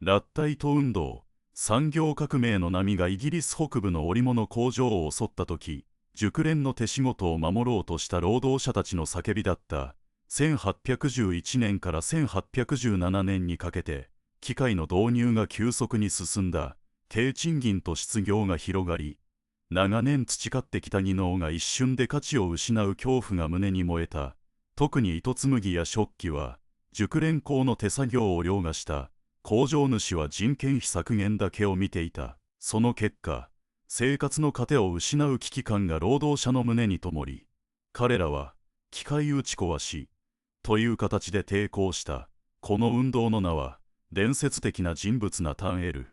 ラッタイト運動、産業革命の波がイギリス北部の織物工場を襲った時、熟練の手仕事を守ろうとした労働者たちの叫びだった。1811年から1817年にかけて、機械の導入が急速に進んだ。低賃金と失業が広がり、長年培ってきた技能が一瞬で価値を失う恐怖が胸に燃えた。特に糸紡ぎや食器は、熟練工の手作業を凌駕した。工場主は人件費削減だけを見ていた。その結果、生活の糧を失う危機感が労働者の胸に灯り、彼らは機械打ち壊しという形で抵抗した。この運動の名は伝説的な人物ナタン・エル・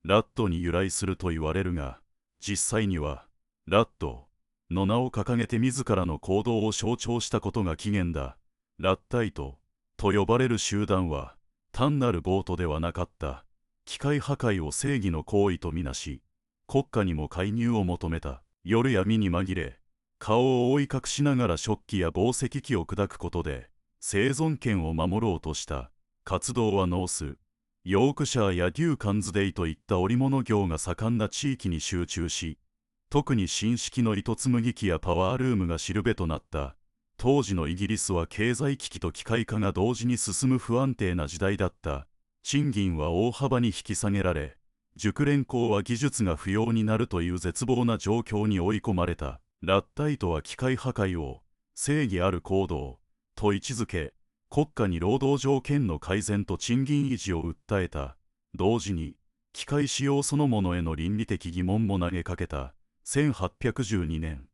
ラッドに由来すると言われるが、実際にはラッドの名を掲げて自らの行動を象徴したことが起源だ。ラッタイトと呼ばれる集団は単なる暴徒ではなかった。機械破壊を正義の行為とみなし、国家にも介入を求めた。夜闇に紛れ、顔を覆い隠しながら食器や紡績機を砕くことで生存権を守ろうとした。活動はノース、ヨークシャーやデューカンズデイといった織物業が盛んな地域に集中し、特に新式の糸紡ぎ機やパワールームがしるべとなった。当時のイギリスは経済危機と機械化が同時に進む不安定な時代だった。賃金は大幅に引き下げられ、熟練工は技術が不要になるという絶望な状況に追い込まれた。ラッタイトは機械破壊を正義ある行動と位置づけ、国家に労働条件の改善と賃金維持を訴えた。同時に、機械使用そのものへの倫理的疑問も投げかけた。1812年、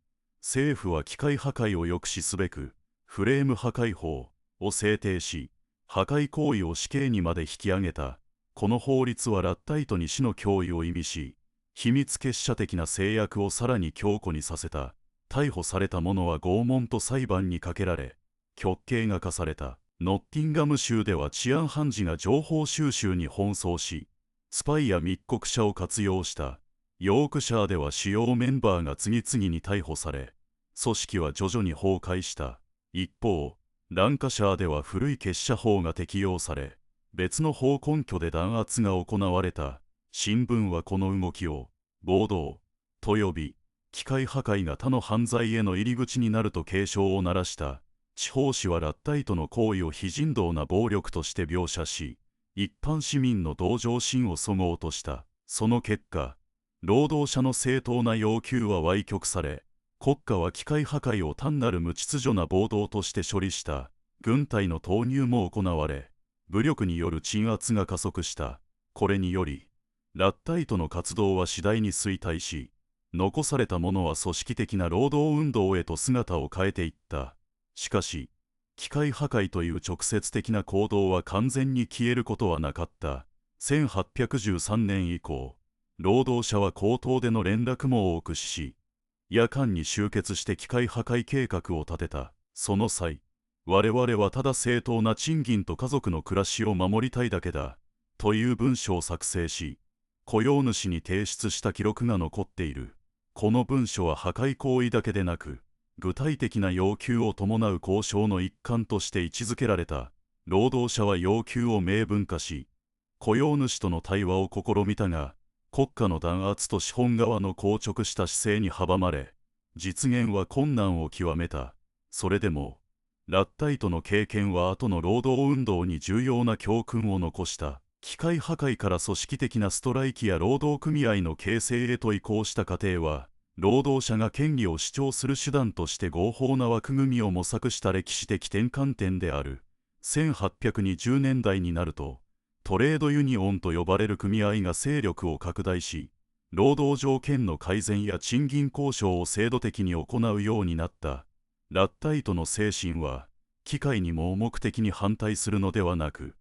政府は機械破壊を抑止すべく、フレーム破壊法を制定し、破壊行為を死刑にまで引き上げた。この法律はラッタイトに死の脅威を意味し、秘密結社的な制約をさらに強固にさせた。逮捕された者は拷問と裁判にかけられ、極刑が課された。ノッティンガム州では治安判事が情報収集に奔走し、スパイや密告者を活用した。ヨークシャーでは主要メンバーが次々に逮捕され、組織は徐々に崩壊した。一方、ランカシャーでは古い結社法が適用され、別の法根拠で弾圧が行われた。新聞はこの動きを暴動と呼び、機械破壊が他の犯罪への入り口になると警鐘を鳴らした。地方紙はラッタイトの行為を非人道な暴力として描写し、一般市民の同情心を削ごうとした。その結果、労働者の正当な要求は歪曲され、国家は機械破壊を単なる無秩序な暴動として処理した。軍隊の投入も行われ、武力による鎮圧が加速した。これにより、ラッタイトの活動は次第に衰退し、残された者は組織的な労働運動へと姿を変えていった。しかし、機械破壊という直接的な行動は完全に消えることはなかった。1813年以降、労働者は口頭での連絡網を駆使し、夜間に集結して機械破壊計画を立てた。その際、我々はただ正当な賃金と家族の暮らしを守りたいだけだ、という文書を作成し、雇用主に提出した記録が残っている。この文書は破壊行為だけでなく、具体的な要求を伴う交渉の一環として位置づけられた。労働者は要求を明文化し、雇用主との対話を試みたが、国家の弾圧と資本側の硬直した姿勢に阻まれ、実現は困難を極めた。それでも、ラッタイトの経験は後の労働運動に重要な教訓を残した。機械破壊から組織的なストライキや労働組合の形成へと移行した過程は、労働者が権利を主張する手段として合法な枠組みを模索した歴史的転換点である。1820年代になると、トレードユニオンと呼ばれる組合が勢力を拡大し、労働条件の改善や賃金交渉を制度的に行うようになった。ラッタイトの精神は、機械に盲目的に反対するのではなく、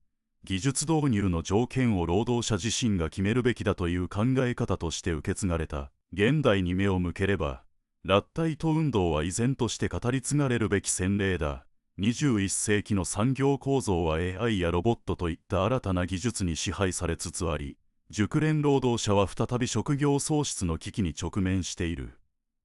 技術導入の条件を労働者自身が決めるべきだという考え方として受け継がれた。現代に目を向ければ、ラッタイト運動は依然として語り継がれるべき先例だ。21世紀の産業構造は AI やロボットといった新たな技術に支配されつつあり、熟練労働者は再び職業喪失の危機に直面している。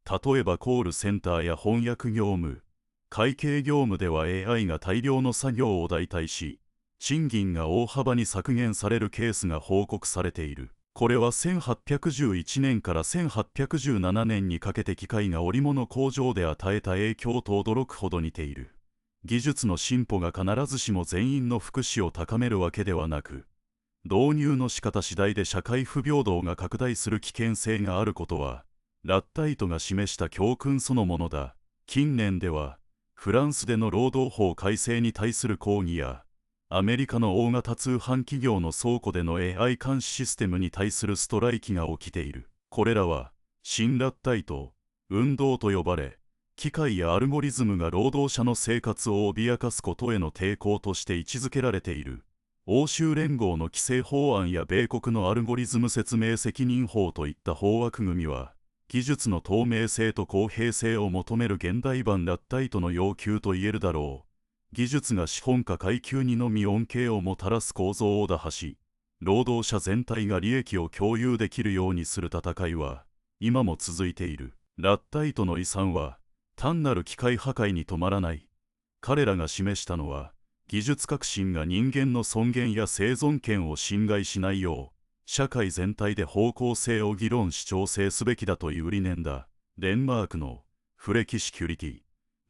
例えばコールセンターや翻訳業務、会計業務では AI が大量の作業を代替し、賃金が大幅に削減されるケースが報告されている。これは1811年から1817年にかけて機械が織物工場で与えた影響と驚くほど似ている。技術の進歩が必ずしも全員の福祉を高めるわけではなく、導入の仕方次第で社会不平等が拡大する危険性があることは、ラッタイトが示した教訓そのものだ。近年では、フランスでの労働法改正に対する抗議や、アメリカの大型通販企業の倉庫での AI 監視システムに対するストライキが起きている。これらは、新ラッタイト運動と呼ばれ、機械やアルゴリズムが労働者の生活を脅かすことへの抵抗として位置づけられている。欧州連合の規制法案や米国のアルゴリズム説明責任法といった法枠組みは、技術の透明性と公平性を求める現代版ラッタイトの要求と言えるだろう。技術が資本家階級にのみ恩恵をもたらす構造を打破し、労働者全体が利益を共有できるようにする戦いは、今も続いている。ラッタイトの遺産は、単なる機械破壊に止まらない。彼らが示したのは、技術革新が人間の尊厳や生存権を侵害しないよう、社会全体で方向性を議論し調整すべきだという理念だ。デンマークのフレキシキュリティ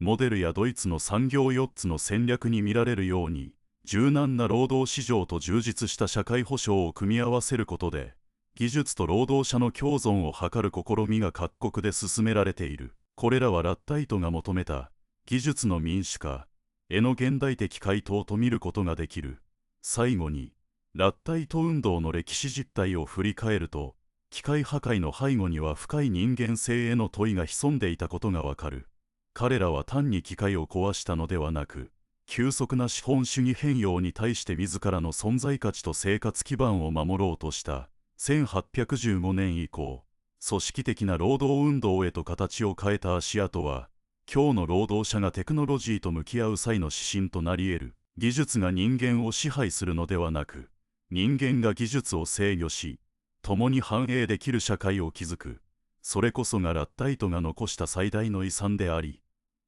モデルやドイツの産業4つの戦略に見られるように、柔軟な労働市場と充実した社会保障を組み合わせることで、技術と労働者の共存を図る試みが各国で進められている。これらはラッタイトが求めた技術の民主化への現代的回答と見ることができる。最後に、ラッタイト運動の歴史実態を振り返ると、機械破壊の背後には深い人間性への問いが潜んでいたことがわかる。彼らは単に機械を壊したのではなく、急速な資本主義変容に対して自らの存在価値と生活基盤を守ろうとした。1815年以降、組織的な労働運動へと形を変えた足跡は、今日の労働者がテクノロジーと向き合う際の指針となり得る。技術が人間を支配するのではなく、人間が技術を制御し、共に繁栄できる社会を築く。それこそがラッタイトが残した最大の遺産であり、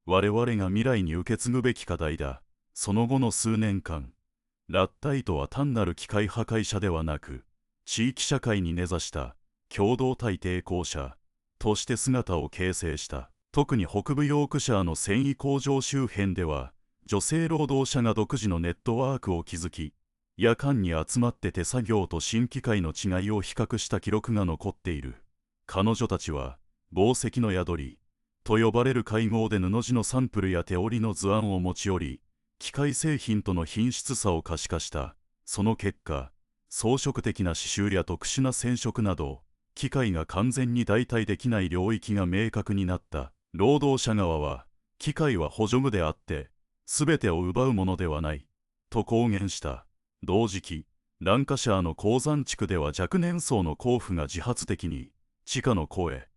我々が未来に受け継ぐべき課題だ。その後の数年間、ラッタイトは単なる機械破壊者ではなく、地域社会に根ざした共同体抵抗者として姿を形成した。特に北部ヨークシャーの繊維工場周辺では、女性労働者が独自のネットワークを築き、夜間に集まって手作業と新機械の違いを比較した記録が残っている。彼女たちは、紡績の宿りと呼ばれる会合で布地のサンプルや手織りの図案を持ち寄り、機械製品との品質差を可視化した。その結果、装飾的な刺繍や特殊な染色など、機械が完全に代替できない領域が明確になった。労働者側は、機械は補助具であって、すべてを奪うものではない、と公言した。同時期、ランカシャーの鉱山地区では若年層の鉱夫が自発的に、地下の声、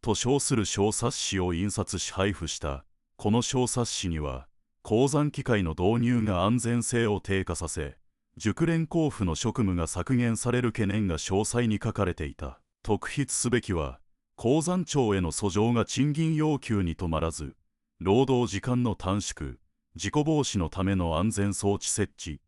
と称する小冊子を印刷し配布した。この小冊子には、鉱山機械の導入が安全性を低下させ、熟練鉱夫の職務が削減される懸念が詳細に書かれていた。特筆すべきは、鉱山庁への訴状が賃金要求に止まらず、労働時間の短縮、事故防止のための安全装置設置、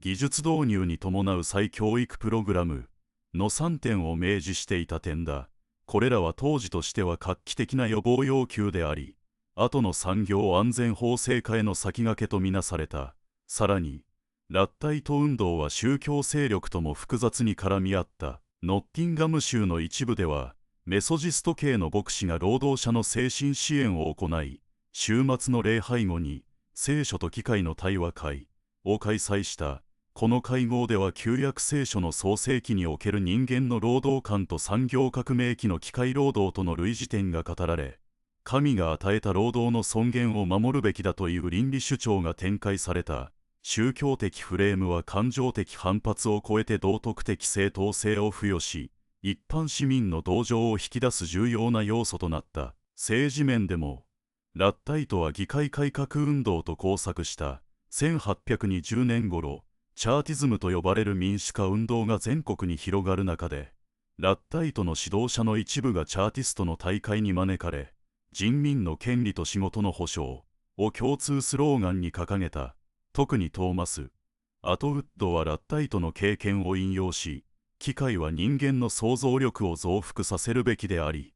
技術導入に伴う再教育プログラムの3点を明示していた点だ。これらは当時としては画期的な予防要求であり、後の産業安全法制化への先駆けとみなされた。さらに、ラッタイト運動は宗教勢力とも複雑に絡み合った。ノッティンガム州の一部では、メソジスト系の牧師が労働者の精神支援を行い、週末の礼拝後に聖書と機械の対話会を開催した。この会合では旧約聖書の創世記における人間の労働観と産業革命期の機械労働との類似点が語られ、神が与えた労働の尊厳を守るべきだという倫理主張が展開された。宗教的フレームは感情的反発を超えて道徳的正当性を付与し、一般市民の同情を引き出す重要な要素となった。政治面でも、ラッタイトは議会改革運動と交錯した。1820年頃、チャーティズムと呼ばれる民主化運動が全国に広がる中で、ラッタイトの指導者の一部がチャーティストの大会に招かれ、人民の権利と仕事の保障を共通スローガンに掲げた。特にトーマス・アトウッドはラッタイトの経験を引用し、機械は人間の想像力を増幅させるべきであり、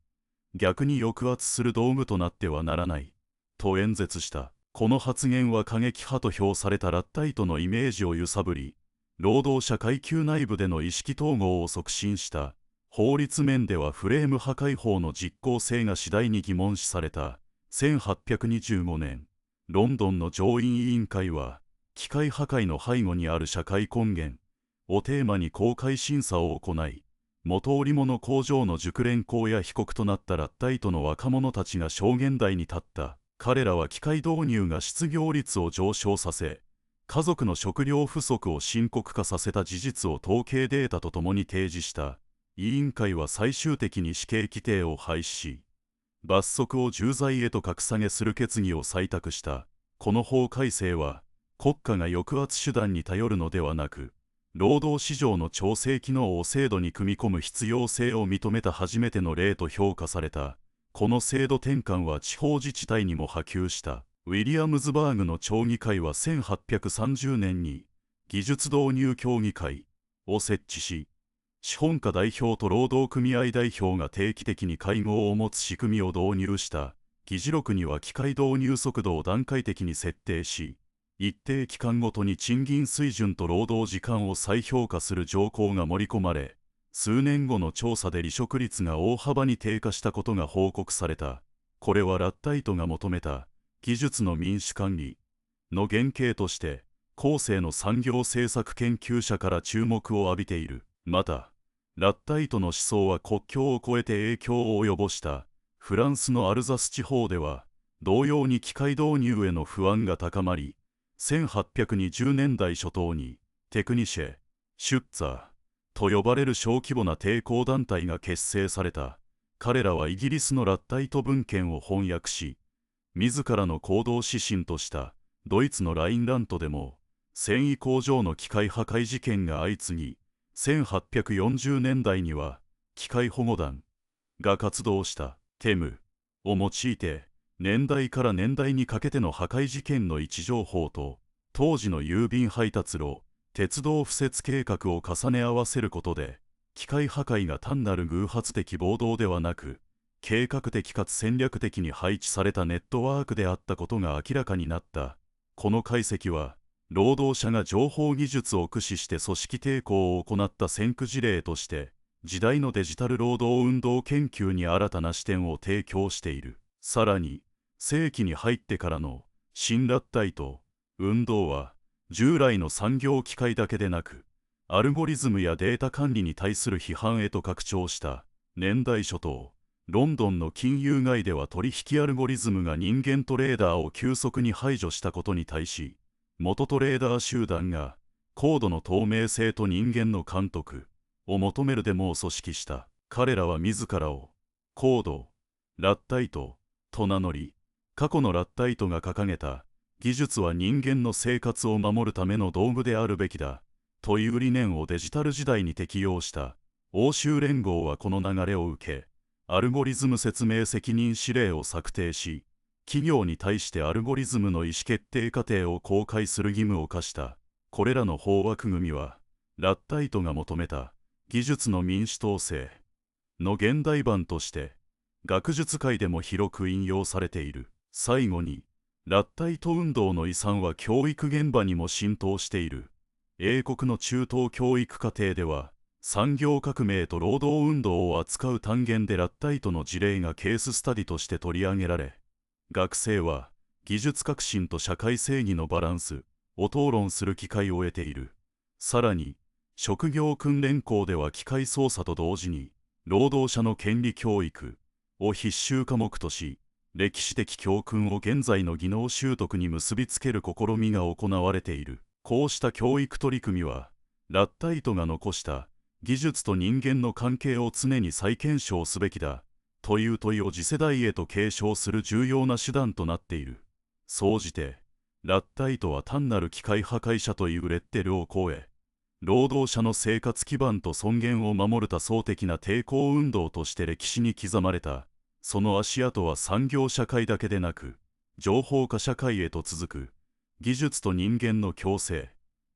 逆に抑圧する道具となってはならない、と演説した。この発言は過激派と評されたラッタイトのイメージを揺さぶり、労働者階級内部での意識統合を促進した。法律面ではフレーム破壊法の実効性が次第に疑問視された。1825年、ロンドンの上院委員会は、機械破壊の背後にある社会根源をテーマに公開審査を行い、元織物工場の熟練工や被告となったラッタイトの若者たちが証言台に立った。彼らは機械導入が失業率を上昇させ、家族の食料不足を深刻化させた事実を統計データとともに提示した。委員会は最終的に死刑規定を廃止し、罰則を重罪へと格下げする決議を採択した。この法改正は、国家が抑圧手段に頼るのではなく、労働市場の調整機能を制度に組み込む必要性を認めた初めての例と評価された。この制度転換は地方自治体にも波及した。ウィリアムズバーグの町議会は1830年に技術導入協議会を設置し、資本家代表と労働組合代表が定期的に会合を持つ仕組みを導入した。議事録には機械導入速度を段階的に設定し、一定期間ごとに賃金水準と労働時間を再評価する条項が盛り込まれ、数年後の調査で離職率が大幅に低下したことが報告された。これはラッタイトが求めた技術の民主管理の原型として、後世の産業政策研究者から注目を浴びている。また、ラッタイトの思想は国境を越えて影響を及ぼした。フランスのアルザス地方では、同様に機械導入への不安が高まり、1820年代初頭にテクニシェ・シュッツァーと呼ばれる小規模な抵抗団体が結成された。彼らはイギリスのラッタイト文献を翻訳し、自らの行動指針としたドイツのラインラントでも繊維工場の機械破壊事件が相次ぎ、1840年代には機械保護団が活動した。テムを用いて年代から年代にかけての破壊事件の位置情報と当時の郵便配達路、鉄道敷設計画を重ね合わせることで、機械破壊が単なる偶発的暴動ではなく、計画的かつ戦略的に配置されたネットワークであったことが明らかになった。この解析は、労働者が情報技術を駆使して組織抵抗を行った先駆事例として、時代のデジタル労働運動研究に新たな視点を提供している。さらに、世紀に入ってからの新ラッタイト運動は、従来の産業機械だけでなく、アルゴリズムやデータ管理に対する批判へと拡張した。年代初頭、ロンドンの金融街では取引アルゴリズムが人間トレーダーを急速に排除したことに対し、元トレーダー集団がコードの透明性と人間の監督を求めるデモを組織した。彼らは自らをコード、ラッタイトと名乗り、過去のラッタイトが掲げた技術は人間の生活を守るための道具であるべきだという理念をデジタル時代に適用した。欧州連合はこの流れを受け、アルゴリズム説明責任指令を策定し、企業に対してアルゴリズムの意思決定過程を公開する義務を課した。これらの法枠組みは、ラッタイトが求めた技術の民主統制の現代版として、学術界でも広く引用されている。最後に、ラッタイト運動の遺産は教育現場にも浸透している。英国の中等教育課程では、産業革命と労働運動を扱う単元でラッタイトの事例がケーススタディとして取り上げられ、学生は技術革新と社会正義のバランスを討論する機会を得ている。さらに、職業訓練校では機械操作と同時に、労働者の権利教育を必修科目とし、歴史的教訓を現在の技能習得に結びつける試みが行われている。こうした教育取り組みは、ラッタイトが残した技術と人間の関係を常に再検証すべきだという問いを次世代へと継承する重要な手段となっている。総じて、ラッタイトは単なる機械破壊者というレッテルを超え、労働者の生活基盤と尊厳を守る多層的な抵抗運動として歴史に刻まれた。その足跡は産業社会だけでなく、情報化社会へと続く、技術と人間の共生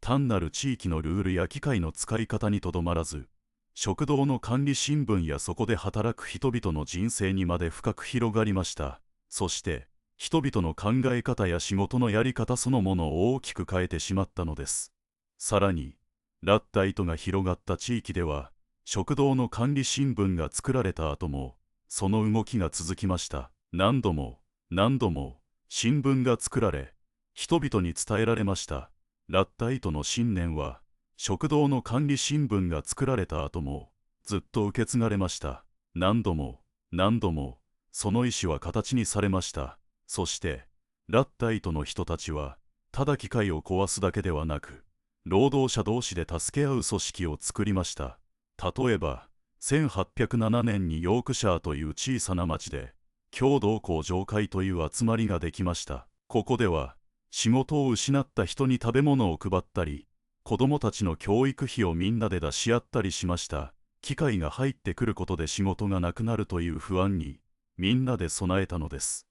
単なる地域のルールや機械の使い方にとどまらず、食堂の管理新聞やそこで働く人々の人生にまで深く広がりました。そして人々の考え方や仕事のやり方そのものを大きく変えてしまったのです。さらにラッタ糸が広がった地域では、食堂の管理新聞が作られた後もその動きが続きました。何度も何度も新聞が作られ、人々に伝えられました。ラッタ糸の信念は、食堂の管理新聞が作られた後もずっと受け継がれました。何度も何度もその意志は形にされました。そしてラッタ糸の人たちは、ただ機械を壊すだけではなく、労働者同士で助け合う組織を作りました。例えば1807年にヨークシャーという小さな町で共同工場会という集まりができました。ここでは仕事を失った人に食べ物を配ったり、子供たちの教育費をみんなで出し合ったりしました。機械が入ってくることで仕事がなくなるという不安にみんなで備えたのです。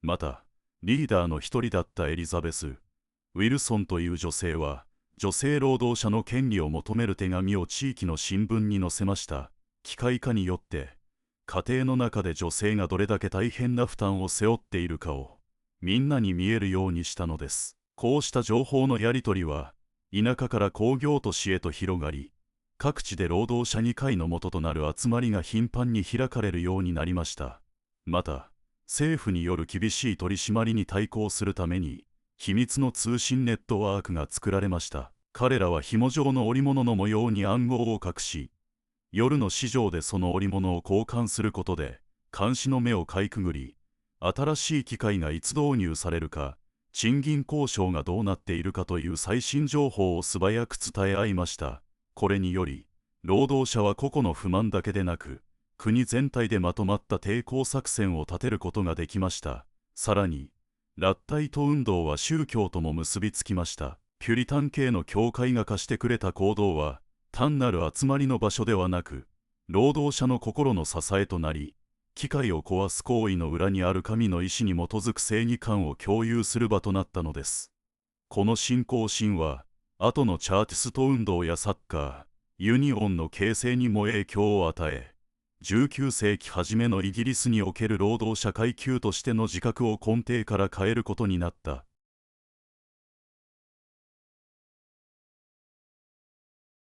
またリーダーの一人だったエリザベス・ウィルソンという女性は、女性労働者の権利を求める手紙を地域の新聞に載せました。機械化によって家庭の中で女性がどれだけ大変な負担を背負っているかをみんなに見えるようにしたのです。こうした情報のやり取りは田舎から工業都市へと広がり、各地で労働者2会の元となる集まりが頻繁に開かれるようになりました。また政府による厳しい取り締まりに対抗するために秘密の通信ネットワークが作られました。彼らは紐状の織物の模様に暗号を隠し、夜の市場でその織物を交換することで監視の目をかいくぐり、新しい機械がいつ導入されるか、賃金交渉がどうなっているかという最新情報を素早く伝え合いました。これにより労働者は個々の不満だけでなく、国全体でまとまった抵抗作戦を立てることができました。さらにラッタ糸運動は宗教とも結びつきました。ピュリタン系の教会が課してくれた行動は、単なる集まりの場所ではなく、労働者の心の支えとなり、機械を壊す行為の裏にある神の意志に基づく正義感を共有する場となったのです。この信仰心は、後のチャーティスト運動やサッカー、ユニオンの形成にも影響を与え、19世紀初めのイギリスにおける労働者階級としての自覚を根底から変えることになった。